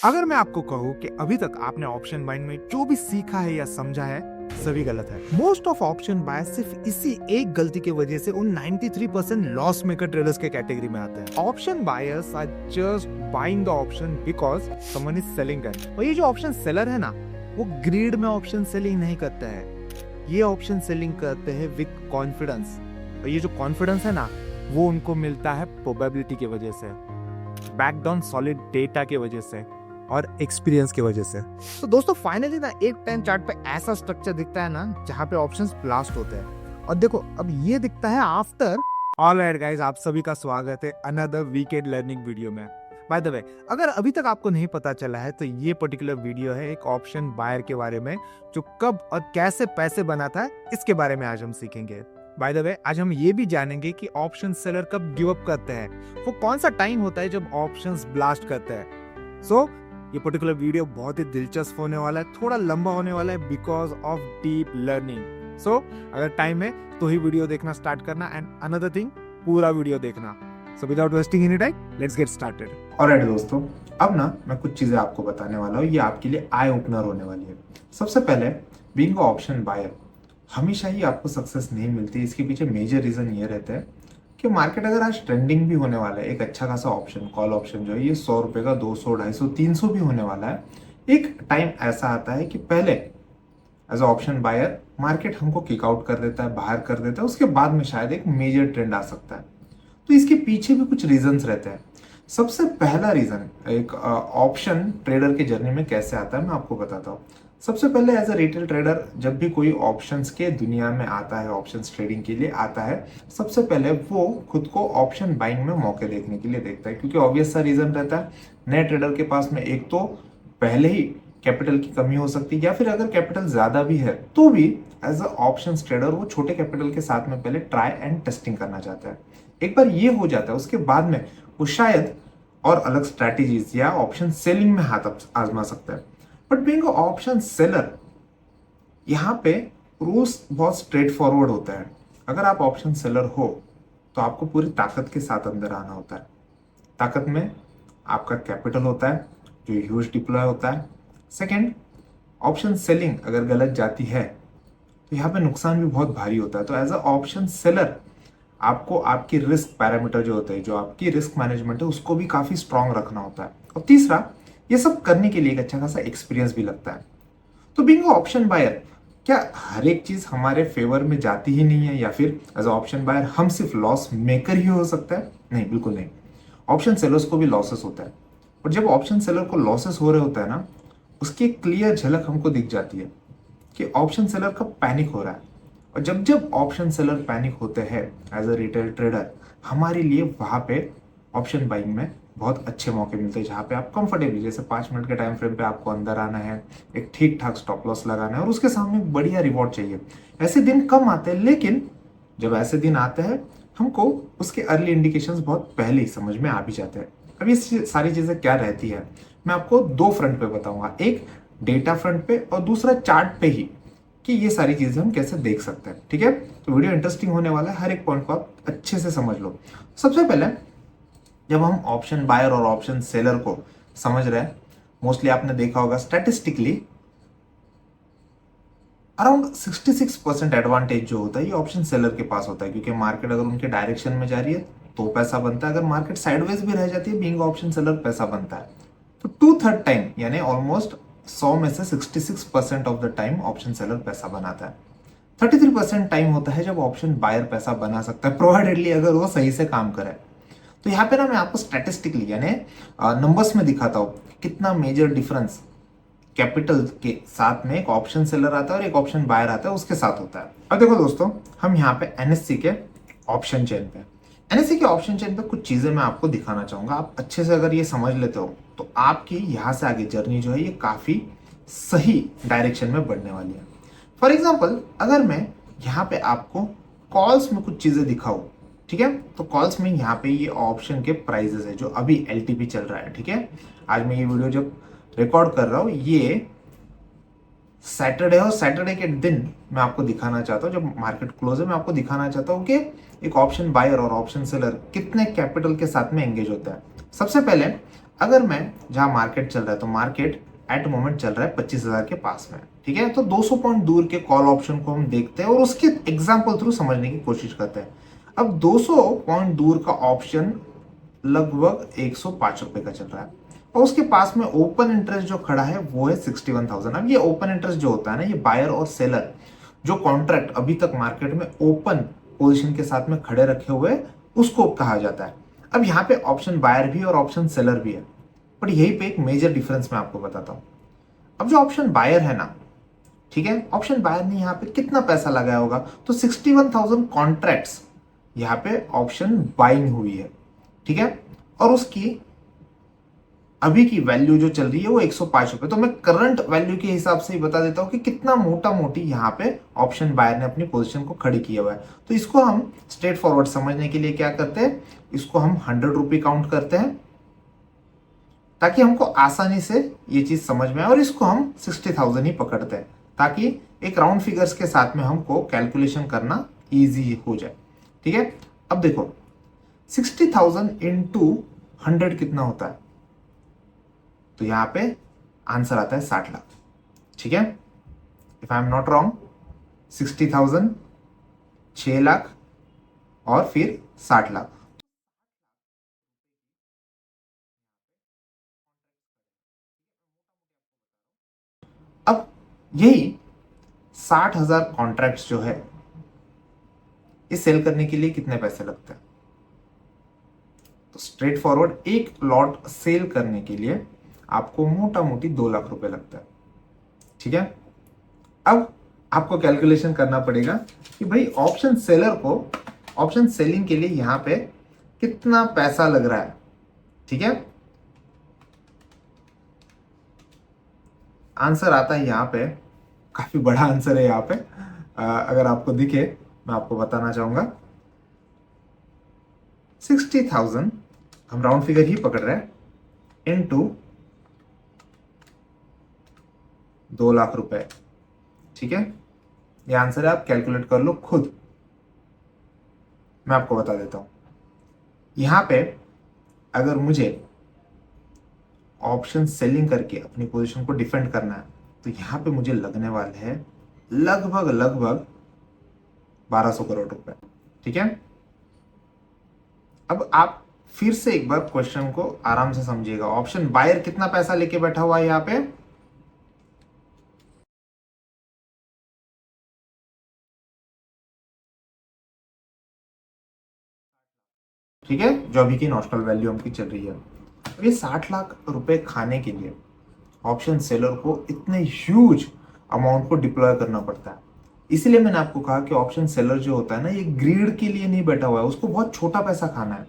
अगर मैं आपको कहूँ कि अभी तक आपने ऑप्शन बाइंग में जो भी सीखा है या समझा है सभी गलत है। मोस्ट ऑफ ऑप्शन बाय सिर्फ इसी एक गलती की वजह से उन 93% लॉस मेकर ट्रेडर्स के कैटेगरी में आते हैं। Option buyers are just buying the option because someone is selling it. और ये जो ऑप्शन सेलर है ना, वो ग्रीड में ऑप्शन सेलिंग नहीं करते हैं, ये ऑप्शन सेलिंग करते हैं विद कॉन्फिडेंस। और ये जो कॉन्फिडेंस है ना, वो उनको मिलता है प्रोबेबिलिटी की वजह से, बैक्ड ऑन सॉलिड डेटा की वजह से और एक्सपीरियंस की वजह से। तो दोस्तों फाइनली ना एक टाइम चार्ट पे ऐसा स्ट्रक्चर दिखता है ना जहाँ पे ऑप्शंस ब्लास्ट होते हैं। और देखो अब ये दिखता है आफ्टर। ऑलराइट गाइस, आप सभी का स्वागत है अनदर वीकेंड लर्निंग वीडियो में। बाय द वे, अगर अभी तक आपको नहीं पता चला है तो ये पर्टिकुलर वीडियो है एक ऑप्शन बायर के बारे में, जो कब और कैसे पैसे बनाता है इसके बारे में आज हम सीखेंगे। बाय द वे, आज हम ये भी जानेंगे कि ऑप्शन सेलर कब गिव अप करते हैं, वो कौन सा टाइम होता है जब ऑप्शंस ब्लास्ट करते हैं। सो ये पर्टिकुलर वीडियो बहुत ही दिलचस्प होने वाला है, थोड़ा लंबा होने वाला है बिकॉज ऑफ डीप लर्निंग। सो अगर टाइम है तो ही वीडियो देखना स्टार्ट करना, एंड अनदर थिंग, पूरा वीडियो देखना। So without wasting any time, let's get started. Alright दोस्तों, अब ना मैं कुछ चीजें आपको बताने वाला हूँ, ये आपके लिए आई ओपनर होने वाली है। सबसे पहले, बीइंग ऑप्शन बायर हमेशा ही आपको सक्सेस नहीं मिलती। इसके पीछे मेजर रीजन ये रहता है कि मार्केट अगर आज ट्रेंडिंग भी होने वाला है, एक अच्छा खासा ऑप्शन कॉल ऑप्शन जो है ये 100 रुपए का 200 250 300 भी होने वाला है। एक टाइम ऐसा आता है कि पहले एज ऑप्शन बायर मार्केट हमको किक आउट कर देता है, बाहर कर देता है, उसके बाद में शायद एक मेजर ट्रेंड आ सकता है। तो इसके पीछे भी कुछ रीजंस रहते हैं। सबसे पहला रीजन एक ऑप्शन ट्रेडर के जर्नी में कैसे आता है मैं आपको बताता हूँ। सबसे पहले एज अ रिटेल ट्रेडर जब भी कोई ऑप्शंस के दुनिया में आता है, ऑप्शंस ट्रेडिंग के लिए आता है, सबसे पहले वो खुद को ऑप्शन बाइंग में मौके देखने के लिए देखता है, क्योंकि ऑब्वियस सा रीजन रहता है नए ट्रेडर के पास में एक तो पहले ही कैपिटल की कमी हो सकती है, या फिर अगर कैपिटल ज्यादा भी है तो भी एज अ ऑप्शन ट्रेडर वो छोटे कैपिटल के साथ में पहले ट्राई एंड टेस्टिंग करना चाहता है। एक बार ये हो जाता है उसके बाद में वो शायद और अलग स्ट्रैटेजीज या ऑप्शन सेलिंग में हाथ आजमा सकता है। बट बीइंग ऑप्शन सेलर, यहाँ पे रूल्स बहुत स्ट्रेट फॉरवर्ड होता है। अगर आप ऑप्शन सेलर हो तो आपको पूरी ताकत के साथ अंदर आना होता है। ताकत में आपका कैपिटल होता है जो ह्यूज डिप्लॉय होता है। सेकेंड, ऑप्शन सेलिंग अगर गलत जाती है तो यहाँ पे नुकसान भी बहुत भारी होता है। तो एज अ ऑप्शन सेलर आपको आपकी रिस्क पैरामीटर जो होते हैं, जो आपकी रिस्क मैनेजमेंट है, उसको भी काफी स्ट्रांग रखना होता है। और तीसरा, ये सब करने के लिए एक अच्छा खासा एक्सपीरियंस भी लगता है। तो बीइंग ऑप्शन बायर, क्या हर एक चीज हमारे फेवर में जाती ही नहीं है, या फिर एज ऑप्शन बायर हम सिर्फ लॉस मेकर ही हो सकता है? नहीं, बिल्कुल नहीं। ऑप्शन सेलर्स को भी लॉसेस होता है। और जब ऑप्शन सेलर को लॉसेस हो रहे होता है ना, उसकी क्लियर झलक हमको दिख जाती है कि ऑप्शन सेलर का पैनिक हो रहा है। और जब जब ऑप्शन सेलर पैनिक होते हैं एज अ रिटेल ट्रेडर, हमारे लिए वहां पे ऑप्शन बाइंग में बहुत अच्छे मौके मिलते हैं, जहां पे आप कंफर्टेबली, जैसे 5 मिनट के टाइम फ्रेम पे आपको अंदर आना है, एक ठीक ठाक स्टॉप लॉस लगाना है और उसके सामने बढ़िया रिवॉर्ड चाहिए। ऐसे दिन कम आते हैं, लेकिन जब ऐसे दिन आते हैं हमको उसके अर्ली इंडिकेशंस बहुत पहले ही समझ में आ भी जाते हैं। अब ये सारी चीजें क्या रहती है, मैं आपको दो फ्रंट पे बताऊंगा, एक डेटा फ्रंट पे और दूसरा चार्ट पे ही, कि ये सारी चीजें हम कैसे देख सकते हैं। ठीक है, तो वीडियो इंटरेस्टिंग होने वाला है, हर एक पॉइंट को आप अच्छे से समझ लो। सबसे पहले, जब हम ऑप्शन बायर और ऑप्शन सेलर को समझ रहे हैं, मोस्टली आपने देखा होगा स्टैटिस्टिकली अराउंड 66% एडवांटेज जो होता है ये ऑप्शन सेलर के पास होता है, क्योंकि मार्केट अगर उनके डायरेक्शन में जा रही है तो पैसा बनता है, अगर मार्केट साइडवेज भी रह जाती है बीइंग ऑप्शन सेलर पैसा बनता है। तो 2/3 टाइम यानी ऑलमोस्ट 100 में से 66% of the time option seller पैसा बनाता है। 33% टाइम होता है जब ऑप्शन बायर पैसा बना सकता है, प्रोवाइडेडली अगर वो सही से काम करे। तो यहाँ पे ना मैं आपको स्टैटिस्टिकली यानी नंबर्स में दिखाता हूँ कितना मेजर डिफरेंस कैपिटल के साथ में एक ऑप्शन सेलर आता है और एक ऑप्शन बायर आता है उसके साथ होता है। अब देखो दोस्तों, हम यहाँ पे एनएससी के ऑप्शन चेन पे, एनएससी के ऑप्शन चेन पे कुछ चीजें मैं आपको दिखाना चाहूंगा। आप अच्छे से अगर ये समझ लेते हो तो आपकी यहाँ से आगे जर्नी जो है ये काफी सही डायरेक्शन में बढ़ने वाली है। फॉर एग्जाम्पल, अगर मैं यहाँ पे आपको कॉल्स में कुछ चीजें दिखाऊं, ठीक है, तो कॉल्स में यहाँ पे ये ऑप्शन के प्राइजेस है जो अभी एलटीपी चल रहा है। ठीक है, आज मैं ये वीडियो जब रिकॉर्ड कर रहा हूं ये सैटरडे और सैटरडे के दिन मैं आपको दिखाना चाहता हूं, जब मार्केट क्लोज है, मैं आपको दिखाना चाहता हूं कि एक ऑप्शन बायर और ऑप्शन सेलर कितने कैपिटल के साथ में एंगेज होता है। सबसे पहले अगर मैं जहां मार्केट चल रहा है तो मार्केट एट मोमेंट चल रहा है 25,000 के पास में, ठीक है। तो 200 पॉइंट दूर के कॉल ऑप्शन को हम देखते हैं और उसके एग्जाम्पल थ्रू समझने की कोशिश करते हैं। अब 200 पॉइंट दूर का ऑप्शन लगभग 105 रुपए का चल रहा है और उसके पास में ओपन इंटरेस्ट जो खड़ा है वो है 61,000। अब ये ओपन इंटरेस्ट जो होता है ना, ये बायर और सेलर जो कॉन्ट्रैक्ट अभी तक मार्केट में ओपन पोजीशन के साथ में खड़े रखे हुए उसको कहा जाता है। अब यहाँ पे ऑप्शन बायर भी और ऑप्शन सेलर भी है, बट यही पे एक मेजर डिफरेंस मैं आपको बताता हूँ। अब जो ऑप्शन बायर है ना, ठीक है, ऑप्शन बायर ने यहाँ पे कितना पैसा लगाया होगा, तो 61,000 कॉन्ट्रैक्ट्स यहाँ पे ऑप्शन बाइंग हुई है, ठीक है। और उसकी अभी की वैल्यू जो चल रही है वो 105 रुपए। तो मैं करंट वैल्यू के हिसाब से ही बता देता हूं कि कितना मोटा मोटी यहाँ पे ऑप्शन बायर ने अपनी पोजीशन को खड़ी किया हुआ है। तो इसको हम स्ट्रेट फॉरवर्ड समझने के लिए क्या करते हैं, इसको हम 100 रुपये काउंट करते हैं ताकि हमको आसानी से ये चीज समझ में आए, और इसको हम 60,000 ही पकड़ते हैं ताकि एक राउंड फिगर्स के साथ में हमको कैलकुलेशन करना ईजी हो जाए, ठीक है। अब देखो 60,000 इंटू 100 कितना होता है, तो यहां पे आंसर आता है 60 लाख, ठीक है। If I am not wrong, 60,000, 6 lakh और फिर 60 लाख। अब यही 60,000 कॉन्ट्रैक्ट्स जो है इस सेल करने के लिए कितने पैसे लगते हैं, तो स्ट्रेट फॉरवर्ड एक लॉट सेल करने के लिए आपको मोटा मोटी 2 लाख रुपए लगता है, ठीक है। अब आपको कैलकुलेशन करना पड़ेगा कि भाई ऑप्शन सेलर को ऑप्शन सेलिंग के लिए यहां पे कितना पैसा लग रहा है, ठीक है। आंसर आता है यहां पे, काफी बड़ा आंसर है यहां पे। अगर आपको दिखे मैं आपको बताना चाहूंगा, 60,000 हम राउंड फिगर ही पकड़ रहे हैं इनटू 2 लाख रुपए, ठीक है। ये आंसर है, आप कैलकुलेट कर लो खुद। मैं आपको बता देता हूं, यहां पे अगर मुझे ऑप्शन सेलिंग करके अपनी पोजीशन को डिफेंड करना है तो यहां पे मुझे लगने वाले हैं लगभग लगभग 1200 करोड़ रुपए, ठीक है। अब आप फिर से एक बार क्वेश्चन को आराम से समझिएगा। ऑप्शन बायर कितना पैसा लेके बैठा हुआ है यहां पे, ठीक है, जो अभी की नॉशनल वैल्यू हमकी चल रही है। अब ये 60 लाख रुपए खाने के लिए ऑप्शन सेलर को इतने ह्यूज अमाउंट को डिप्लॉय करना पड़ता है। इसीलिए मैंने आपको कहा कि ऑप्शन सेलर जो होता है ना, ये ग्रीड के लिए नहीं बैठा हुआ है, उसको बहुत छोटा पैसा खाना है,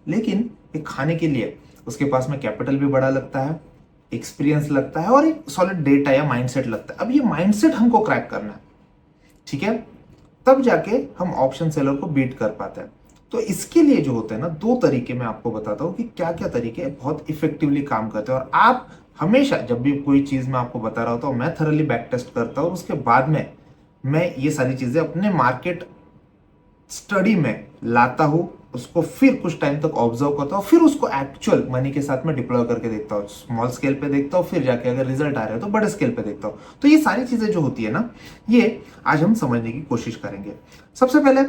लेकिन ये खाने के लिए उसके पास में कैपिटल भी बड़ा लगता है, एक्सपीरियंस लगता है और एक सॉलिड डेटा या माइंडसेट लगता है। अब ये माइंडसेट हमको क्रैक करना है, ठीक है, तब जाके हम ऑप्शन सेलर को बीट कर पाते हैं। तो इसके लिए जो होते हैं ना, 2 तरीके मैं आपको बताता हूं कि क्या क्या तरीके बहुत इफेक्टिवली काम करते हैं। और आप हमेशा जब भी कोई चीज मैं आपको बता रहा होता हूं, मैं थरली बैक टेस्ट करता हूं, उसके बाद में मैं ये सारी चीजें अपने मार्केट स्टडी में लाता हूं, उसको फिर कुछ टाइम तक ऑब्जर्व करता हूं, फिर उसको एक्चुअल मनी के साथ में डिप्लॉय करके देखता हूं, स्मॉल स्केल पे देखता हूं, फिर जाके अगर रिजल्ट आ रहे हो तो बड़े स्केल पे देखता हूं। तो ये सारी चीजें जो होती है ना, ये आज हम समझने की कोशिश करेंगे। सबसे पहले,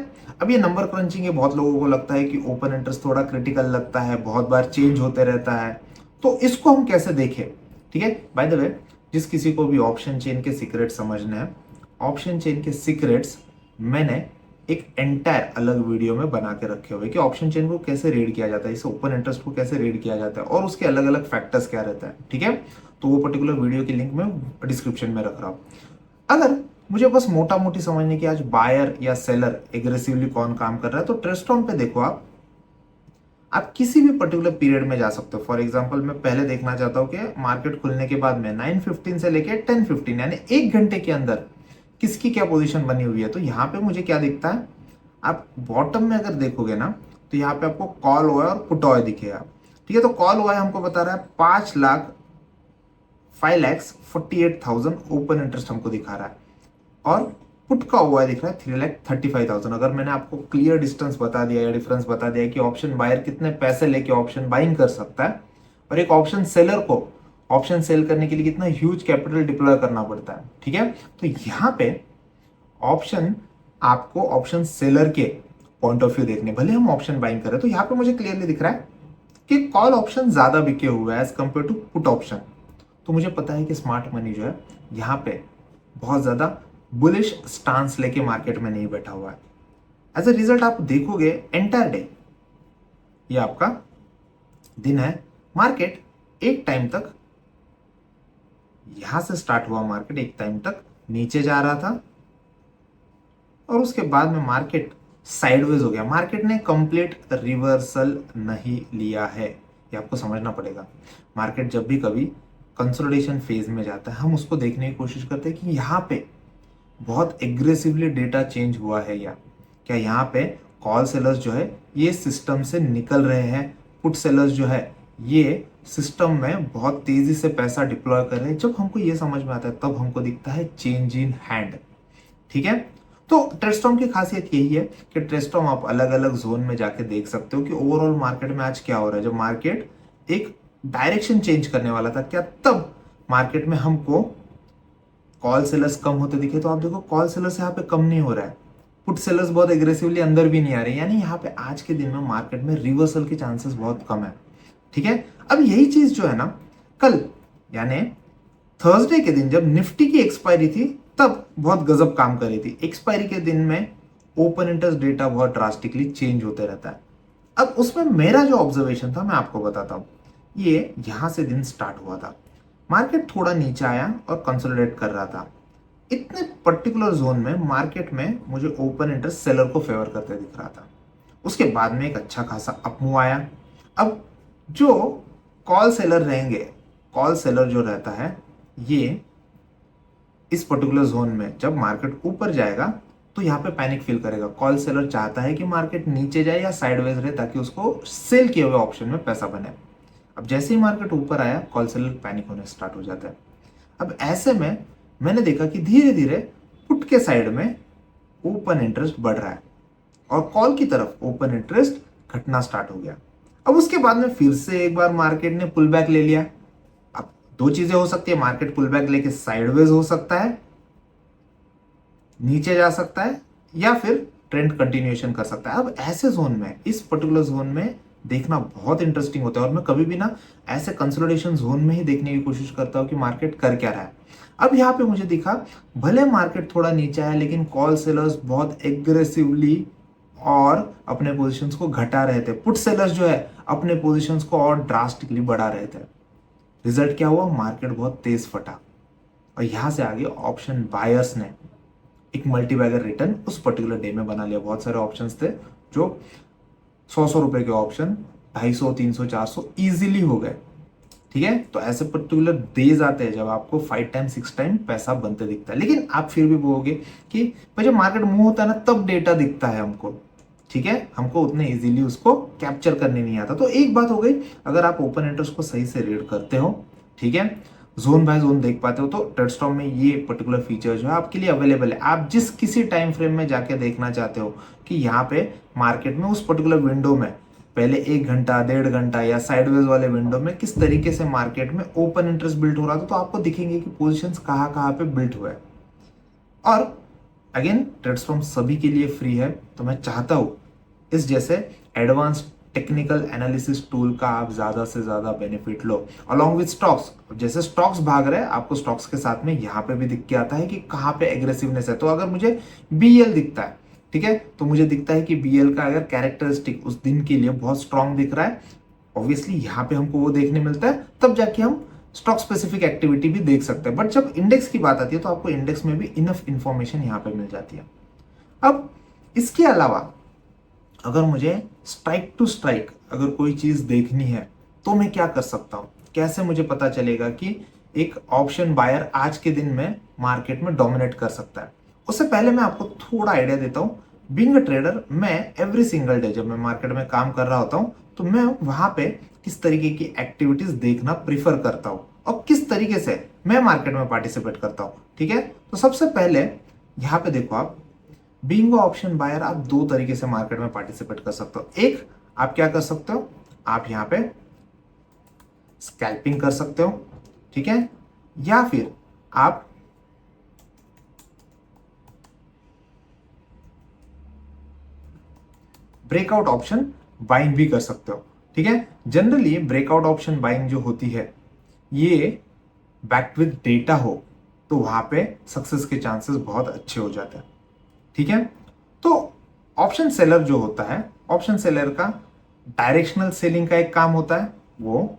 अब ये नंबर क्रंचिंग है, बहुत लोगों को लगता है कि ओपन इंटरेस्ट थोड़ा क्रिटिकल लगता है, बहुत बार चेंज होते रहता है, तो इसको हम कैसे देखें, ठीक है। बाय द वे, जिस किसी को भी ऑप्शन चेन के सीक्रेट समझने हैं, ऑप्शन चेन के सीक्रेट्स मैंने एक एंटायर अलग वीडियो में बना के रखे हुए कि ऑप्शन चेन को कैसे रीड किया जाता है, इसे ओपन इंटरेस्ट को कैसे रीड किया जाता है और उसके अलग अलग फैक्टर्स क्या रहता है, ठीक है। तो वो पर्टिकुलर वीडियो की लिंक मैं डिस्क्रिप्शन में रख रहा हूं। अगर मुझे बस मोटा मोटी समझने की आज बायर या सेलर एग्रेसिवली कौन काम कर रहा है, तो ट्रेस्टोन पे देखो आप किसी भी पर्टिकुलर पीरियड में जा सकते हो। फॉर एग्जांपल, मैं पहले देखना चाहता हूं कि मार्केट खुलने के बाद में 9:15 से लेके 10:15 यानी 1 घंटे के अंदर किसकी क्या पोजीशन बनी हुई है। तो यहाँ पे मुझे क्या दिखता है, आप बॉटम में अगर देखोगे ना, तो यहाँ पे आपको कॉल ओए और पुट ओए दिखेगा, ठीक है। तो कॉल ओए हमको बता रहा है 5,48,000 ओपन इंटरेस्ट हमको दिखा रहा है, और पुट का ओए दिख रहा है 3,35,000। अगर मैंने आपको क्लियर डिस्टेंस बता दिया या डिफरेंस बता दिया कि ऑप्शन बायर कितने पैसे लेके ऑप्शन बाइंग कर सकता है, और एक ऑप्शन सेलर को ऑप्शन सेल करने के लिए कितना ह्यूज कैपिटल डिप्लॉय करना पड़ता है। ठीक है, तो यहाँ पे ऑप्शन आपको ऑप्शन सेलर के पॉइंट ऑफ व्यू देखने, भले हम ऑप्शन बाइंग करें, तो यहाँ पे मुझे क्लियरली दिख रहा है कि कॉल ऑप्शन ज्यादा बिके हुए हैं as compared to put option. तो मुझे पता है कि स्मार्ट मनी जो है यहाँ पे बहुत ज्यादा बुलिश स्टांस लेके मार्केट में नहीं बैठा हुआ है। एज ए रिजल्ट आप देखोगे एंटायर डे, ये आपका दिन है, मार्केट एक टाइम तक यहां से स्टार्ट हुआ, मार्केट एक टाइम तक नीचे जा रहा था और उसके बाद में मार्केट साइडवेज हो गया। मार्केट ने कंप्लीट रिवर्सल नहीं लिया है, ये आपको समझना पड़ेगा। मार्केट जब भी कभी कंसोलिडेशन फेज में जाता है, हम उसको देखने की कोशिश करते हैं कि यहाँ पे बहुत एग्रेसिवली डेटा चेंज हुआ है या क्या यहाँ पे कॉल सेलर्स जो है ये सिस्टम से निकल रहे हैं, पुट सेलर्स जो है ये सिस्टम में बहुत तेजी से पैसा डिप्लॉय कर रहे हैं। जब हमको ये समझ में आता है तब हमको दिखता है चेंज इन हैंड। ठीक है, तो ट्रेडस्टॉर्म की खासियत यही है कि ट्रेडस्टॉर्म आप अलग अलग जोन में जाके देख सकते हो कि ओवरऑल मार्केट में आज क्या हो रहा है। जब मार्केट एक डायरेक्शन चेंज करने वाला था, क्या तब मार्केट में हमको कॉल सेलर्स कम होते दिखे? तो आप देखो कॉल सेलर्स यहाँ पे कम नहीं हो रहा है, पुट सेलर्स बहुत एग्रेसिवली अंदर भी नहीं आ रहे, यानी यहाँ पे आज के दिन में मार्केट में रिवर्सल के चांसेस बहुत कम है। ठीक है, अब यही चीज जो है ना कल यानी थर्सडे के दिन जब निफ्टी की एक्सपायरी थी तब बहुत गजब काम कर रही थी। एक्सपायरी के दिन में ओपन इंटरेस्ट डेटा बहुत ड्रास्टिकली चेंज होते रहता है। अब उसमें मेरा जो ऑब्जर्वेशन था मैं आपको बताता हूं, ये यहां से दिन स्टार्ट हुआ था, मार्केट थोड़ा नीचे आया और कंसोलिडेट कर रहा था। इतने पर्टिकुलर जोन में मार्केट में मुझे ओपन इंटरेस्ट सेलर को फेवर करते दिख रहा था। उसके बाद में एक अच्छा खासा अपमूव आया। अब जो कॉल सेलर रहेंगे, कॉल सेलर जो रहता है ये इस पर्टिकुलर जोन में जब मार्केट ऊपर जाएगा तो यहाँ पे पैनिक फील करेगा। कॉल सेलर चाहता है कि मार्केट नीचे जाए या साइडवेज रहे ताकि उसको सेल किए हुए ऑप्शन में पैसा बने। अब जैसे ही मार्केट ऊपर आया कॉल सेलर पैनिक होने स्टार्ट हो जाता है। अब ऐसे में मैंने देखा कि धीरे धीरे पुट के साइड में ओपन इंटरेस्ट बढ़ रहा है और कॉल की तरफ ओपन इंटरेस्ट घटना स्टार्ट हो गया। अब उसके बाद में फिर से एक बार मार्केट ने पुल बैक ले लिया। अब दो चीजें हो सकती है, मार्केट पुल बैक लेके साइडवेज हो सकता है, नीचे जा सकता है, या फिर ट्रेंड कंटिन्यूएशन कर सकता है। अब ऐसे जोन में, इस पर्टिकुलर जोन में देखना बहुत इंटरेस्टिंग होता है और मैं कभी भी ना ऐसे कंसोलिडेशन जोन में ही देखने की कोशिश करता हूं कि मार्केट कर क्या रहा है। अब यहाँ पे मुझे दिखा भले मार्केट थोड़ा नीचे आया लेकिन कॉल सेलर्स बहुत एग्रेसिवली और अपने पोजीशंस को घटा रहे थे, पुट सेलर्स जो है अपने पोजीशंस को और ड्रास्टिकली बढ़ा रहे थे। रिजल्ट क्या हुआ? मार्केट बहुत तेज फटा और यहां से आगे ऑप्शन बायर्स ने एक मल्टीबैगर रिटर्न उस पर्टिकुलर डे में बना लिया। बहुत सारे ऑप्शंस थे जो 100 रुपए के ऑप्शन 250, 300, 400 इजीली हो गए। ठीक है, तो ऐसे पर्टिकुलर डेज आते हैं जब आपको 5 टाइम 6 टाइम पैसा बनते दिखता है। लेकिन आप फिर भी बोलोगे कि भाई जब मार्केट मूव होता है ना तब डेटा दिखता है हमको। ठीक है, हमको उतने इजीली उसको कैप्चर करने नहीं आता। तो एक बात हो गई, अगर आप ओपन इंटरेस्ट को सही से रीड करते हो, ठीक है, जोन बाय जोन देख पाते हो, तो ट्रेडस्टॉर्म में ये पर्टिकुलर फीचर जो है आपके लिए अवेलेबल है। आप जिस किसी टाइम फ्रेम में जाके देखना चाहते हो कि यहाँ पे मार्केट में उस पर्टिकुलर विंडो में पहले 1 घंटा, 1.5 घंटा या साइडवेज वाले विंडो में किस तरीके से मार्केट में ओपन इंटरेस्ट बिल्ड हो रहा था, तो आपको दिखेंगे कि पोजीशंस कहाँ कहाँ पे बिल्ड हुआ है। और अगेन ट्रेडस्टॉर्म सभी के लिए फ्री है, तो मैं चाहता हूं इस जैसे एडवांस टेक्निकल एनालिसिस टूल का आप ज्यादा से ज्यादा benefit low along with stocks. जैसे स्टॉक्स भाग रहे हैं, आपको स्टॉक्स के साथ में यहाँ पे भी दिख के आता है कि कहाँ पे एग्रेसिवनेस है। तो अगर मुझे बीएल दिखता है, ठीक है, तो मुझे दिखता है कि बीएल का अगर कैरेक्टरिस्टिक उस दिन के लिए बहुत स्ट्रांग दिख रहा है, ऑब्वियसली यहाँ पे हमको वो देखने मिलता है, तब जाके हम स्टॉक स्पेसिफिक एक्टिविटी भी देख सकते हैं। बट जब इंडेक्स की बात आती है तो आपको इंडेक्स में भी इनफ इंफॉर्मेशन यहाँ पे मिल जाती है। अब इसके अलावा अगर मुझे स्ट्राइक टू स्ट्राइक अगर कोई चीज देखनी है तो मैं क्या कर सकता हूं? कैसे मुझे पता चलेगा कि एक ऑप्शन बायर आज के दिन में मार्केट में डोमिनेट कर सकता है? उससे पहले मैं आपको थोड़ा आइडिया देता हूं। बीइंग अ ट्रेडर, मैं एवरी सिंगल डे जब मैं मार्केट में काम कर रहा होता हूं तो मैं वहां पे किस तरीके की एक्टिविटीज देखना प्रीफर करता हूं और किस तरीके से मैं मार्केट में पार्टिसिपेट करता हूं। ठीक है, तो सबसे पहले यहां पे देखो, आप बीइंग ऑप्शन बायर आप 2 तरीके से मार्केट में पार्टिसिपेट कर सकते हो। एक, आप क्या कर सकते हो, आप यहाँ पे स्कैल्पिंग कर सकते हो, ठीक है, या फिर आप ब्रेकआउट ऑप्शन बाइंग भी कर सकते हो, ठीक है। जनरली ब्रेकआउट ऑप्शन बाइंग जो होती है ये बैक्ड विद डेटा हो तो वहां पे सक्सेस के चांसेस बहुत अच्छे हो जाते हैं, ठीक है। तो ऑप्शन सेलर जो होता है, ऑप्शन सेलर का डायरेक्शनल सेलिंग का एक काम होता है, वो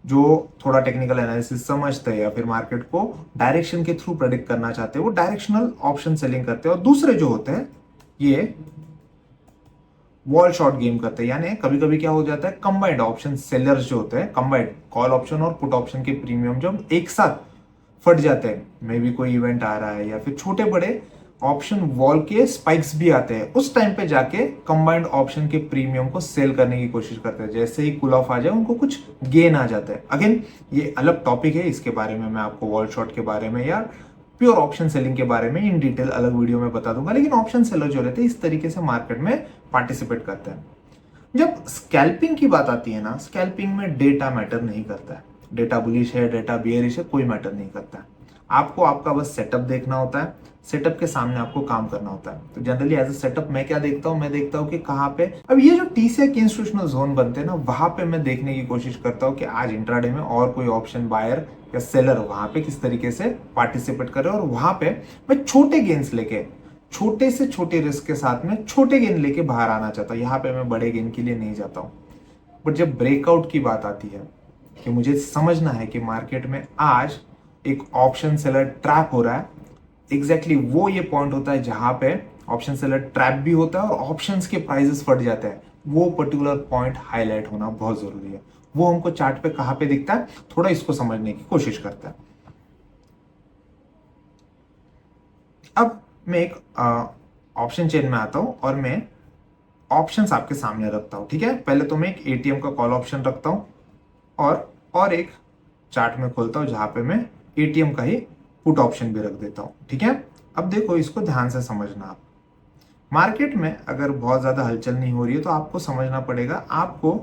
जो थोड़ा टेक्निकल एनालिसिस समझते हैं या फिर मार्केट को डायरेक्शन के थ्रू प्रेडिक्ट करना चाहते हैं वो डायरेक्शनल ऑप्शन सेलिंग करते हैं। और दूसरे जो होते हैं ये वॉल शॉर्ट गेम करते हैं, यानी कभी कभी क्या हो जाता है कंबाइंड ऑप्शन सेलर्स जो होते हैं, कंबाइंड कॉल ऑप्शन और पुट ऑप्शन के प्रीमियम जब एक साथ फट जाते हैं, मे बी कोई इवेंट आ रहा है या फिर छोटे बड़े ऑप्शन वॉल के स्पाइक्स भी आते हैं, उस टाइम पे जाके कंबाइंड ऑप्शन के प्रीमियम को सेल करने की कोशिश करते हैं। जैसे ही कूल ऑफ आ जाए उनको कुछ गेन आ जाता है। अगेन ये अलग टॉपिक है, इसके बारे में मैं आपको वॉल शॉर्ट के बारे में या प्योर ऑप्शन सेलिंग के बारे में इन डिटेल अलग वीडियो में बता दूंगा। लेकिन ऑप्शन सेलर जो रहते हैं इस तरीके से मार्केट में पार्टिसिपेट करते हैं। जब स्कैल्पिंग की बात आती है ना, स्कैल्पिंग में डेटा मैटर नहीं करता है, डेटा बुलिश है डेटा बियरिश है कोई मैटर नहीं करता है। आपको आपका बस सेटअप देखना होता है, सेटअप के सामने आपको काम करना होता है। तो जनरली एज अ सेटअप मैं क्या देखता हूँ, मैं देखता हूँ कि कहाँ पे अब ये जो TCI के इंस्टीट्यूशनल जोन बनते हैं ना, वहां पे मैं देखने की कोशिश करता हूँ कि आज इंट्राडे में और कोई ऑप्शन बायर या सेलर वहां पे किस तरीके से पार्टिसिपेट करे, और वहां पे मैं छोटे गेन्स लेके छोटे से छोटे रिस्क के साथ में छोटे गेन लेके बाहर आना चाहता हूँ। यहाँ पे मैं बड़े गेन के लिए नहीं जाता हूँ। बट जब ब्रेकआउट की बात आती है कि मुझे समझना है कि मार्केट में आज एक ऑप्शन सेलर ट्रैप हो रहा है, एग्जैक्टली वो ये पॉइंट होता है जहां पे ऑप्शन सेलर ट्रैप भी होता है और ऑप्शंस के प्राइसेस फट जाते हैं। वो पर्टिकुलर पॉइंट हाईलाइट होना बहुत जरूरी है। वो हमको चार्ट पे कहां पे दिखता है, थोड़ा इसको समझने की कोशिश करता है। अब मैं एक ऑप्शन चेन में आता हूं और मैं ऑप्शंस आपके सामने रखता हूं, ठीक है। पहले तो मैं एक एटीएम का कॉल ऑप्शन रखता हूं और एक चार्ट में खोलता हूं जहां पे मैं एटीएम का ही पुट ऑप्शन भी रख देता हूं, ठीक है। अब देखो इसको ध्यान से समझना। आप मार्केट में अगर बहुत ज्यादा हलचल नहीं हो रही है तो आपको समझना पड़ेगा, आपको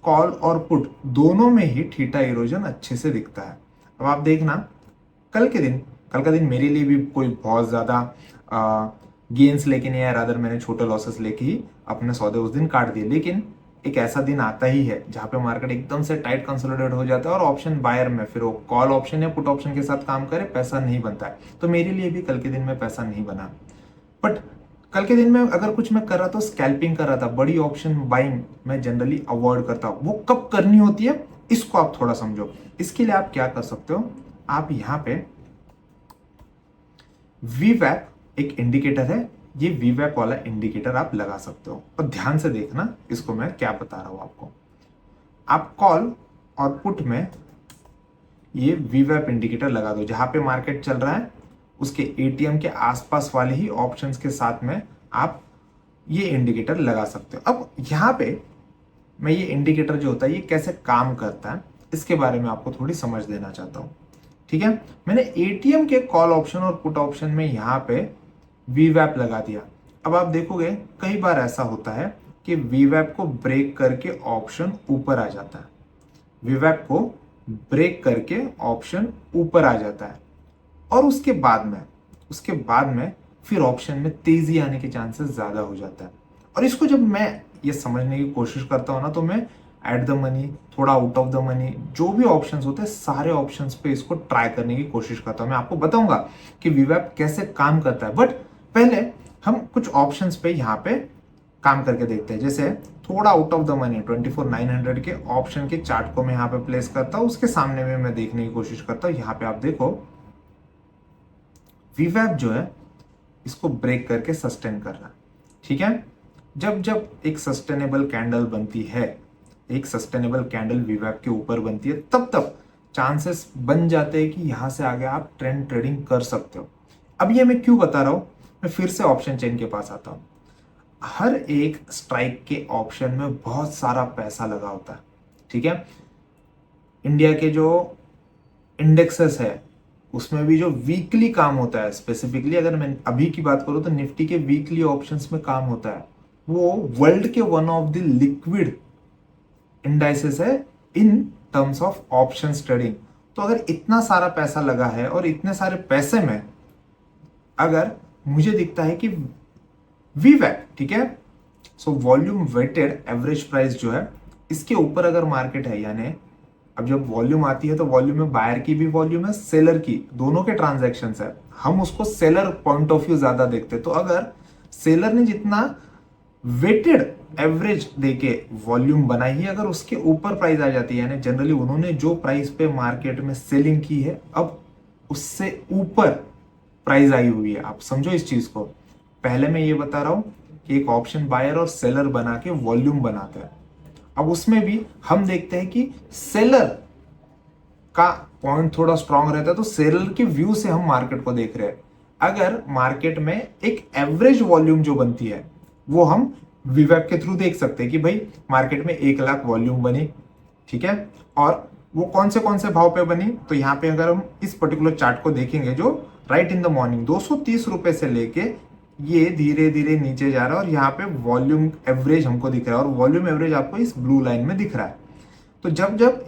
कॉल और पुट दोनों में ही थीटा इरोजन अच्छे से दिखता है। अब आप देखना कल का दिन मेरे लिए भी कोई बहुत ज्यादा गेन्स लेके नहीं आया, रादर मैंने छोटे लॉसेस लेके ही अपने सौदे उस दिन काट दिए। लेकिन एक ऐसा दिन आता ही है जहां पे मार्केट एकदम से टाइट कंसोलिडेट हो जाता है और ऑप्शन बायर में फिर वो कॉल ऑप्शन या पुट ऑप्शन के साथ काम करे, पैसा नहीं बनता है। तो मेरे लिए भी कल के दिन में पैसा नहीं बना। बट कल के दिन में अगर कुछ मैं कर रहा था, स्कैल्पिंग कर रहा था, बड़ी ऑप्शन बाइंग मैं जनरली अवॉइड करता हूं। वो कब करनी होती है इसको आप थोड़ा समझो। इसके लिए आप क्या कर सकते हो, आप यहाँ पे वीवैप एक इंडिकेटर है, ये वीवैप वाला इंडिकेटर आप लगा सकते हो। और ध्यान से देखना इसको मैं क्या बता रहा हूं आपको। आप कॉल और पुट में ये वीवैप इंडिकेटर लगा दो, जहां पे मार्केट चल रहा है उसके एटीएम के आसपास वाले ही ऑप्शंस के साथ में आप ये इंडिकेटर लगा सकते हो। अब यहाँ पे मैं ये इंडिकेटर जो होता है ये कैसे काम करता है इसके बारे में आपको थोड़ी समझ देना चाहता हूँ, ठीक है। मैंने एटीएम के कॉल ऑप्शन और पुट ऑप्शन में यहाँ पे वीवैप लगा दिया। अब आप देखोगे कई बार ऐसा होता है कि वीवैप को ब्रेक करके ऑप्शन ऊपर आ जाता है, वीवैप को ब्रेक करके ऑप्शन ऊपर आ जाता है और उसके बाद में फिर ऑप्शन में तेजी आने के चांसेस ज्यादा हो जाता है। और इसको जब मैं ये समझने की कोशिश करता हूँ ना, तो मैं एट द मनी, थोड़ा आउट ऑफ द मनी, जो भी ऑप्शंस होते हैं सारे ऑप्शंस पे इसको ट्राई करने की कोशिश करता हूँ। मैं आपको बताऊंगा कि वीवैप कैसे काम करता है, बट पहले हम कुछ ऑप्शंस पे यहाँ पे काम करके देखते हैं। जैसे थोड़ा आउट ऑफ द मनी 24,900 के ऑप्शन के चार्ट को मैं यहाँ पे प्लेस करता हूँ, उसके सामने में मैं देखने की कोशिश करता हूँ। यहाँ पे आप देखो वीवैप जो है इसको ब्रेक करके सस्टेन कर रहा है, ठीक है। जब एक सस्टेनेबल कैंडल बनती है, एक सस्टेनेबल कैंडल वीवैप के ऊपर बनती है, तब चांसेस बन जाते हैं कि यहां से आगे आप ट्रेंड ट्रेडिंग कर सकते हो। अब ये मैं क्यों बता रहा हूं, मैं फिर से ऑप्शन चेन के पास आता हूं। हर एक स्ट्राइक के ऑप्शन में बहुत सारा पैसा लगा होता है, ठीक है। इंडिया के जो इंडेक्सेस है उसमें भी जो वीकली काम होता है, स्पेसिफिकली अगर मैं अभी की बात करूं तो निफ्टी के वीकली ऑप्शंस में काम होता है। वो वर्ल्ड के one of the liquid indices है in terms of option trading. तो अगर इतना सारा पैसा लगा है और इतने सारे पैसे में अगर मुझे दिखता है कि वीवैप, ठीक है, so volume weighted average price जो है इसके ऊपर अगर मार्केट है, यानी अब जब वॉल्यूम आती है तो वॉल्यूम में बायर की भी वॉल्यूम है, सेलर की, दोनों के ट्रांजैक्शंस है, हम उसको सेलर पॉइंट ऑफ व्यू ज्यादा देखते हैं। तो अगर सेलर ने जितना वेटेड एवरेज देके वॉल्यूम बनाई है, अगर उसके ऊपर प्राइस आ जाती है, यानी जनरली उन्होंने जो प्राइस पे मार्केट में सेलिंग की है अब उससे ऊपर प्राइस आई हुई है, आप समझो इस चीज को। पहले मैं ये बता रहा हूं कि एक ऑप्शन बायर और सेलर बना के वॉल्यूम बनाता है। अब उसमें भी हम देखते हैं कि सेलर का पॉइंट थोड़ा स्ट्रांग रहता है, तो सेलर के व्यू से हम मार्केट को देख रहे हैं। अगर मार्केट में एक एवरेज वॉल्यूम जो बनती है वो हम वीवैप के थ्रू देख सकते हैं कि भाई मार्केट में 1 लाख वॉल्यूम बनी, ठीक है, और वो कौन से भाव पे बनी। तो यहाँ पे अगर हम इस पर्टिकुलर चार्ट को देखेंगे जो राइट इन द मॉर्निंग 230 रुपए से लेके ये धीरे धीरे नीचे जा रहा है और यहाँ पे वॉल्यूम एवरेज हमको दिख रहा है और वॉल्यूम एवरेज आपको इस ब्लू लाइन में दिख रहा है। तो जब जब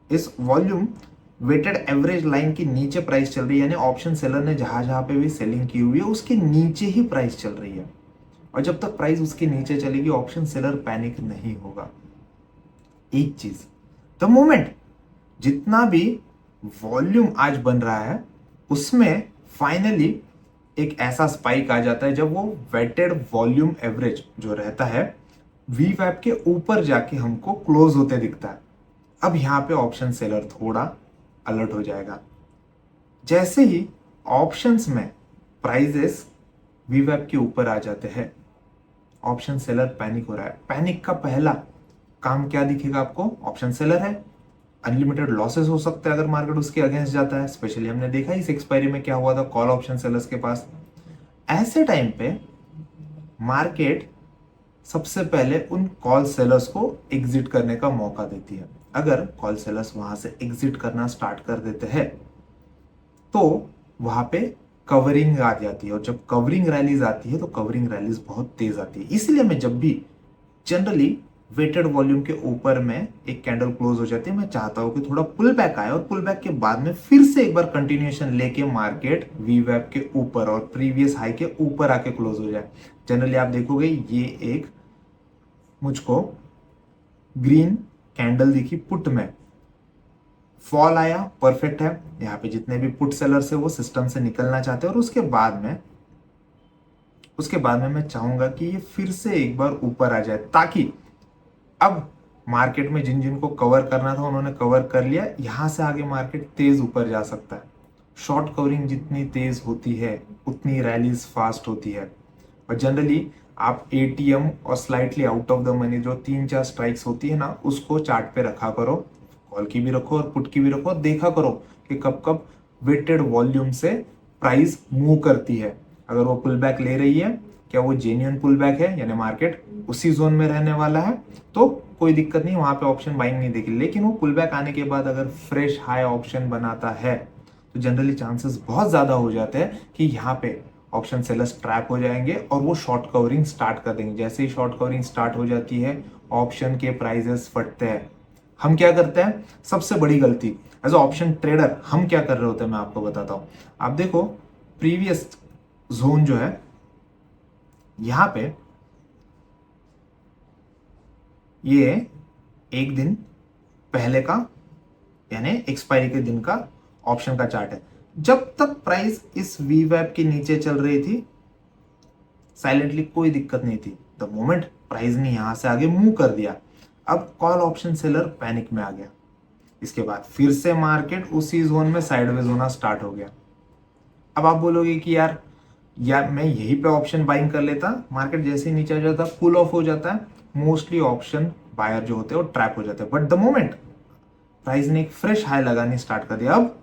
इस वॉल्यूम वेटेड एवरेज लाइन की नीचे प्राइस चल रही है, यानी ऑप्शन सेलर ने जहां जहां पे भी सेलिंग की हुई है उसके नीचे ही प्राइस चल रही है, और जब तक प्राइस उसके नीचे चलेगी ऑप्शन सेलर पैनिक नहीं होगा। एक चीज, द मोमेंट जितना भी वॉल्यूम आज बन रहा है उसमें फाइनली एक ऐसा स्पाइक आ जाता है जब वो वेटेड वॉल्यूम एवरेज जो रहता है वीवैप के ऊपर जाके हमको क्लोज होते दिखता है। अब यहां पे ऑप्शन सेलर थोड़ा अलर्ट हो जाएगा। जैसे ही ऑप्शंस में प्राइजेस वीवैप के ऊपर आ जाते हैं ऑप्शन सेलर पैनिक हो रहा है। पैनिक का पहला काम क्या दिखेगा आपको? ऑप्शन सेलर है, अनलिमिटेड लॉसेस हो सकता है अगर मार्केट उसके अगेंस्ट जाता है। स्पेशली हमने देखा इस एक्सपायरी में क्या हुआ था कॉल ऑप्शन सेलर्स के पास। ऐसे टाइम पे मार्केट सबसे पहले उन कॉल सेलर्स को एग्जिट करने का मौका देती है। अगर कॉल सेलर्स वहां से एग्जिट करना स्टार्ट कर देते हैं तो वहां पे कवरिंग आ जाती है, और जब कवरिंग रैलीज आती है तो कवरिंग रैलीज बहुत तेज आती है। इसलिए मैं जब भी जनरली वेटेड वॉल्यूम के ऊपर में एक कैंडल क्लोज हो जाती है मैं चाहता हूं कि थोड़ा पुल बैक आए और पुल बैक के बाद में फिर से एक बार कंटिन्यूएशन लेके मार्केट वीवैप के ऊपर और प्रीवियस हाई के ऊपर आके क्लोज हो जाए। जनरली आप देखोगे ये एक मुझको ग्रीन कैंडल दिखी पुट में, फॉल आया, परफेक्ट है। यहाँ पे जितने भी पुट सेलर्स है वो सिस्टम से निकलना चाहते हैं और उसके बाद में मैं चाहूंगा कि ये फिर से एक बार ऊपर आ जाए, ताकि अब मार्केट में जिन जिन को कवर करना था उन्होंने कवर कर लिया। यहां से आगे मार्केट तेज ऊपर जा सकता है। शॉर्ट कवरिंग जितनी तेज होती है उतनी रैलीज फास्ट होती है, और जनरली आप एटीएम और slightly out of the money जो 3-4 स्ट्राइक्स होती है ना उसको चार्ट पे रखा करो, कॉल की भी रखो और पुट की भी रखो, देखा करो कि कब कब वेटेड वॉल्यूम से प्राइस मूव करती है। अगर वो पुल बैक ले रही है, क्या वो जेन्युइन पुल बैक है, यानी मार्केट उसी जोन में रहने वाला है, तो कोई दिक्कत नहीं, वहां पे ऑप्शन बाइंग नहीं देगी। लेकिन वो पुल बैक आने के बाद अगर फ्रेश हाई ऑप्शन बनाता है तो जनरली चांसेस बहुत ज्यादा हो जाते हैं कि यहाँ पे ऑप्शन सेलर्स ट्रैप हो जाएंगे और वो शॉर्ट कवरिंग स्टार्ट कर देंगे। जैसे ही शॉर्ट कवरिंग स्टार्ट हो जाती है ऑप्शन के प्राइजेस फटते हैं। हम क्या करते हैं? सबसे बड़ी गलती एज ऑप्शन ट्रेडर हम क्या कर रहे होते हैं मैं आपको बताता हूं। आप देखो प्रीवियस जोन जो है यहां पे ये एक दिन पहले का यानी एक्सपायरी के दिन का ऑप्शन का चार्ट है। जब तक प्राइस इस वीवैप के नीचे चल रही थी साइलेंटली कोई दिक्कत नहीं थी। द मोमेंट प्राइस ने यहां से आगे मूव कर दिया, अब कॉल ऑप्शन सेलर पैनिक में आ गया। इसके बाद फिर से मार्केट उसी जोन में साइडवेज होना स्टार्ट हो गया। अब आप बोलोगे कि यार मैं यहीं पे ऑप्शन बाइंग कर लेता, मार्केट जैसे ही नीचे आ जाता पुल ऑफ हो जाता है। मोस्टली ऑप्शन बायर जो होते हैं वो ट्रैप हो जाते हैं। बट द मोमेंट प्राइस ने एक फ्रेश हाई लगानी स्टार्ट कर दिया, अब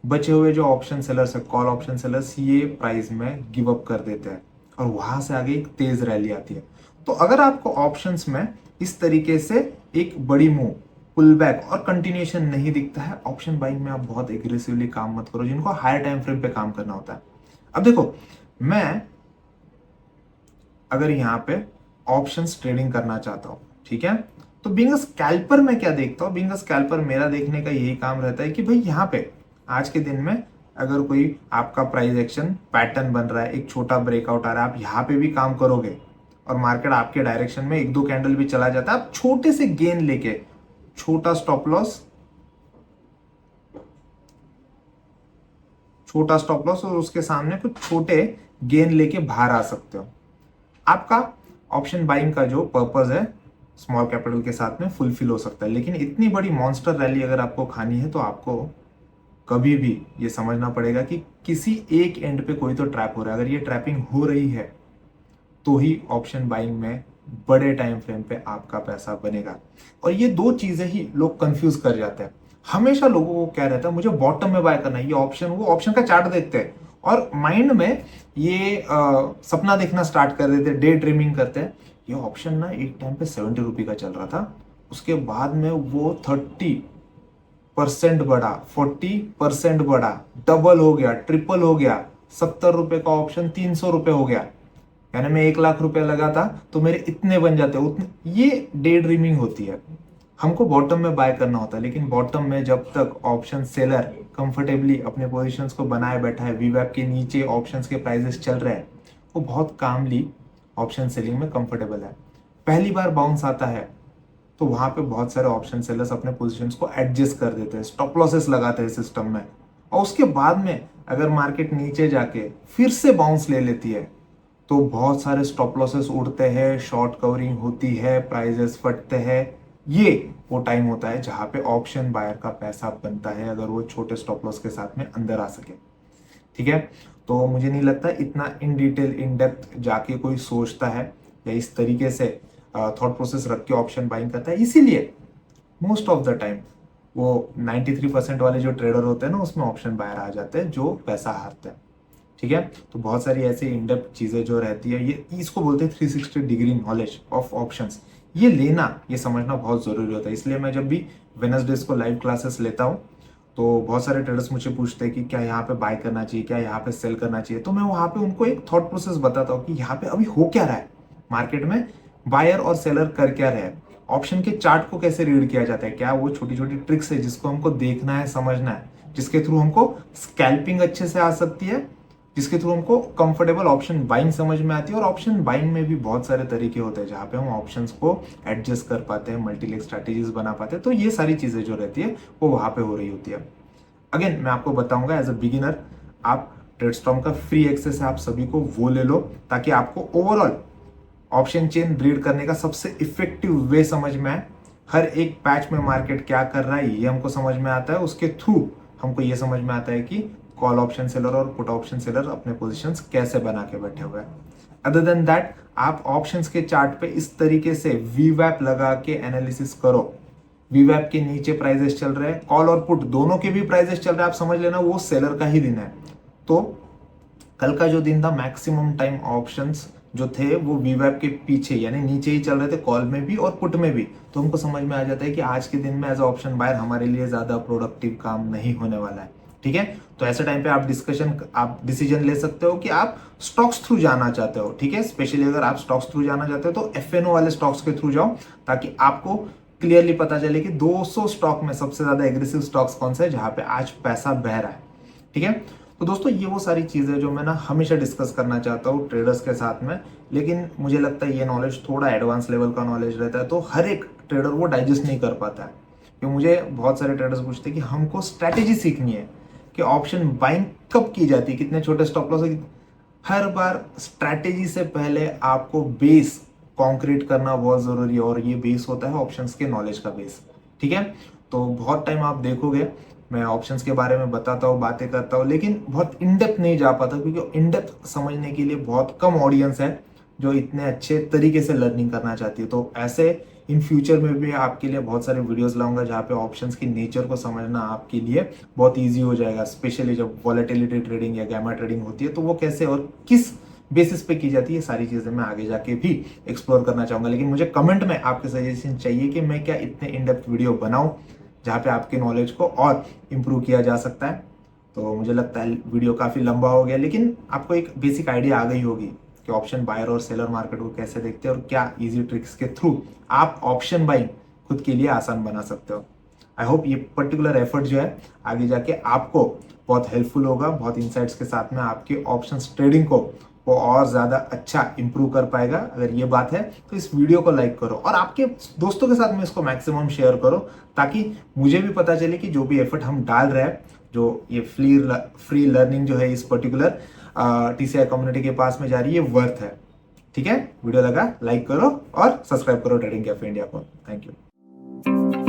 बचे हुए जो ऑप्शन सेलर्स है कॉल ऑप्शन सेलर्स ये प्राइस में गिव अप कर देते हैं और वहां से आगे एक तेज रैली आती है। तो अगर आपको ऑप्शंस में इस तरीके से एक बड़ी मूव पुल बैक और कंटिन्यूएशन नहीं दिखता है, ऑप्शन बाइंग में आप बहुत एग्रेसिवली काम मत करो जिनको हायर टाइम फ्रेम पे काम करना होता है। अब देखो मैं अगर यहाँ पे ऑप्शंस ट्रेडिंग करना चाहता हूँ, ठीक है। तो बीइंग अ स्कैल्पर मैं क्या देखता हूँ, बीइंग अ स्कैल्पर मेरा देखने का यही काम रहता है कि भाई यहाँ पे आज के दिन में अगर कोई आपका प्राइस एक्शन पैटर्न बन रहा है, एक छोटा ब्रेकआउट आ रहा है, आप यहाँ पे भी काम करोगे और मार्केट आपके डायरेक्शन में एक दो कैंडल भी चला जाता है, आप छोटे से गेन लेके, छोटा स्टॉप लॉस और उसके सामने कुछ छोटे गेन लेके बाहर आ सकते हो। आपका ऑप्शन बाइंग का जो पर्पस है स्मॉल कैपिटल के साथ में फुलफिल हो सकता है, लेकिन इतनी बड़ी मॉन्स्टर रैली अगर आपको खानी है तो आपको कभी भी ये समझना पड़ेगा कि किसी एक एंड पे कोई तो ट्रैप हो रहा है। अगर ये ट्रैपिंग हो रही है तो ही ऑप्शन बाइंग में बड़े टाइम फ्रेम पे आपका पैसा बनेगा। और ये दो चीजें ही लोग कंफ्यूज कर जाते हैं। हमेशा लोगों को क्या रहता है, मुझे बॉटम में बाय करना है, ये ऑप्शन, वो ऑप्शन का चार्ट देखते हैं और माइंड में ये सपना देखना स्टार्ट कर देते हैं, डे ड्रीमिंग करते हैं। ये ऑप्शन ना एक टाइम पे 70 रुपये का चल रहा था, उसके बाद में वो 30% बढ़ा, 40% बढ़ा, डबल हो गया, ट्रिपल हो गया, 70 रुपए का ऑप्शन 300 रुपए हो गया। यानी मैं 1 लाख रुपए लगा था तो मेरे इतने बन जाते, उतने। ये डे ड्रीमिंग होती है। हमको बॉटम में बाय करना होता है, लेकिन बॉटम में जब तक ऑप्शन सेलर कंफर्टेबली अपने पोजीशंस को बनाए बैठा है, वीवैप के नीचे ऑप्शंस के प्राइसेस चल रहे हैं, वो बहुत कामली ऑप्शन सेलिंग में कंफर्टेबल है। पहली बार बाउंस आता है तो वहां पे बहुत सारे ऑप्शन सेलर्स अपने पोजीशंस को एडजस्ट कर देते हैं, स्टॉप लॉसेस लगाते हैं सिस्टम में, और उसके बाद में अगर मार्केट नीचे जाके फिर से बाउंस ले लेती है तो बहुत सारे स्टॉप लॉसेस उड़ते हैं, शॉर्ट कवरिंग होती है, प्राइजेस फटते हैं। ये वो टाइम होता है जहां पे ऑप्शन बायर का पैसा बनता है, अगर वो छोटे स्टॉप लॉस के साथ में अंदर आ सके, ठीक है। तो मुझे नहीं लगता इतना इन डिटेल इन डेप्थ जाके कोई सोचता है या इस तरीके से थॉट प्रोसेस रख के ऑप्शन बाइंग करता है। इसीलिए मोस्ट ऑफ द टाइम वो 93% वाले जो ट्रेडर होते हैं ना, उसमें ऑप्शन बायर आ जाते हैं जो पैसा हारते हैं, ठीक है। तो बहुत सारी ऐसी इनडेप्थ चीजें जो रहती है, ये इसको बोलते हैं 360 डिग्री नॉलेज ऑफ ऑप्शंस। ये लेना, ये समझना बहुत जरूरी होता है। इसलिए मैं जब भी वेडनेसडेज को लाइव क्लासेस लेता हूँ तो बहुत सारे ट्रेडर्स मुझे पूछते हैं कि क्या यहाँ पे बाय करना चाहिए, क्या यहाँ पे सेल करना चाहिए। तो मैं वहां पे उनको एक थॉट प्रोसेस बताता हूँ कि यहाँ पे अभी हो क्या रहा है मार्केट में, बायर और सेलर कर क्या रहे हैं, ऑप्शन के चार्ट को कैसे रीड किया जाता है, क्या वो छोटी छोटी ट्रिक्स है जिसको हमको देखना है, समझना है, जिसके थ्रू हमको स्कैल्पिंग अच्छे से आ सकती है, जिसके थ्रू हमको कंफर्टेबल ऑप्शन बाइंग समझ में आती है। और ऑप्शन बाइंग में भी बहुत सारे तरीके होते हैं जहां पे हम ऑप्शंस को एडजस्ट कर पाते हैं, मल्टीलेग स्ट्रैटेजीज बना पाते हैं। तो ये सारी चीजें जो रहती है वो वहां पे हो रही होती है। अगेन मैं आपको बताऊंगा एज अ बिगिनर, आप ट्रेडस्टॉर्म का फ्री एक्सेस है, आप सभी को वो ले लो ताकि आपको ओवरऑल ऑप्शन चेन रीड करने का सबसे इफेक्टिव वे समझ में आए। हर एक पैच में मार्केट क्या कर रहा है ये हमको समझ में आता है, उसके थ्रू हमको ये समझ में आता है कि कॉल ऑप्शन सेलर और पुट ऑप्शन सेलर अपने पोजीशंस कैसे बना के बैठे हुए हैं। अदर देन दैट, आप ऑप्शंस के चार्ट पे इस तरीके से वीवैप लगा के एनालिसिस करो। वीवैप के नीचे प्राइजेस चल रहे हैं, कॉल और पुट दोनों के भी प्राइजेस चल रहे हैं, आप समझ लेना वो सेलर का ही दिन है। तो कल का जो दिन था, मैक्सिमम टाइम ऑप्शंस जो थे वो वीवैप के पीछे यानी नीचे ही चल रहे थे, कॉल में भी और पुट में भी। तो हमको समझ में आ जाता है कि आज के दिन में एज ऑप्शन बायर हमारे लिए ज्यादा प्रोडक्टिव काम नहीं होने वाला है, ठीक है। तो ऐसे टाइम पे आप डिसीजन ले सकते हो कि आप स्टॉक्स थ्रू जाना चाहते हो, ठीक है। स्पेशली अगर आप स्टॉक्स थ्रू जाना चाहते हो तो एफएनओ वाले स्टॉक्स के थ्रू जाओ, ताकि आपको क्लियरली पता चले कि 200 स्टॉक में सबसे ज्यादा एग्रेसिव स्टॉक्स कौन से है जहां पे आज पैसा बह रहा है, ठीक है। तो दोस्तों ये वो सारी चीजें जो मैं ना हमेशा डिस्कस करना चाहता हूँ ट्रेडर्स के साथ में, लेकिन मुझे लगता है ये नॉलेज थोड़ा एडवांस लेवल का नॉलेज रहता है, तो हर एक ट्रेडर वो डाइजेस्ट नहीं कर पाता है। क्योंकि मुझे बहुत सारे ट्रेडर्स पूछते हैं कि हमको स्ट्रैटेजी सीखनी है कि ऑप्शन बाइंग कब की जाती है, कितने छोटे स्टॉप लॉस। हर बार स्ट्रैटेजी से पहले आपको बेस कॉन्क्रीट करना बहुत जरूरी है, और ये बेस होता है ऑप्शंस के नॉलेज का बेस, ठीक है। तो बहुत टाइम आप देखोगे मैं ऑप्शंस के बारे में बताता हूँ, बातें करता हूँ, लेकिन बहुत इनडेप्थ नहीं जा पाता, क्योंकि इनडेप्थ समझने के लिए बहुत कम ऑडियंस है जो इतने अच्छे तरीके से लर्निंग करना चाहती है। तो ऐसे इन फ्यूचर में भी आपके लिए बहुत सारे वीडियोस लाऊंगा जहाँ पे ऑप्शंस की नेचर को समझना आपके लिए बहुत ईजी हो जाएगा। स्पेशली जब वॉलेटिलिटी ट्रेडिंग या गैमा ट्रेडिंग होती है तो वो कैसे और किस बेसिस पे की जाती है, सारी चीजें मैं आगे जाके भी एक्सप्लोर करना चाहूंगा। लेकिन मुझे कमेंट में आपके सजेशन चाहिए कि मैं क्या इतने इन डेप्थ वीडियो बनाऊं जहाँ पे आपके नॉलेज को और इम्प्रूव किया जा सकता है। तो मुझे लगता है वीडियो काफी लंबा हो गया, लेकिन आपको एक बेसिक आइडिया आ गई होगी कि ऑप्शन बायर और सेलर मार्केट को कैसे देखते हैं और क्या इजी ट्रिक्स के थ्रू आप ऑप्शन बाइंग खुद के लिए आसान बना सकते हो। आई होप ये पर्टिकुलर एफर्ट जो है आगे जाके आपको बहुत हेल्पफुल होगा, बहुत इंसाइट्स के साथ में आपके ऑप्शंस ट्रेडिंग को वो और ज्यादा अच्छा इंप्रूव कर पाएगा। अगर ये बात है तो इस वीडियो को लाइक करो और आपके दोस्तों के साथ में इसको मैक्सिमम शेयर करो, ताकि मुझे भी पता चले कि जो भी एफर्ट हम डाल रहे हैं, जो ये फ्री लर्निंग जो है इस पर्टिकुलर TCI कम्युनिटी के पास में जा रही है, वर्थ है। ठीक है, वीडियो लगा लाइक करो और सब्सक्राइब करो ट्रेडिंग कैफे इंडिया को। Thank you.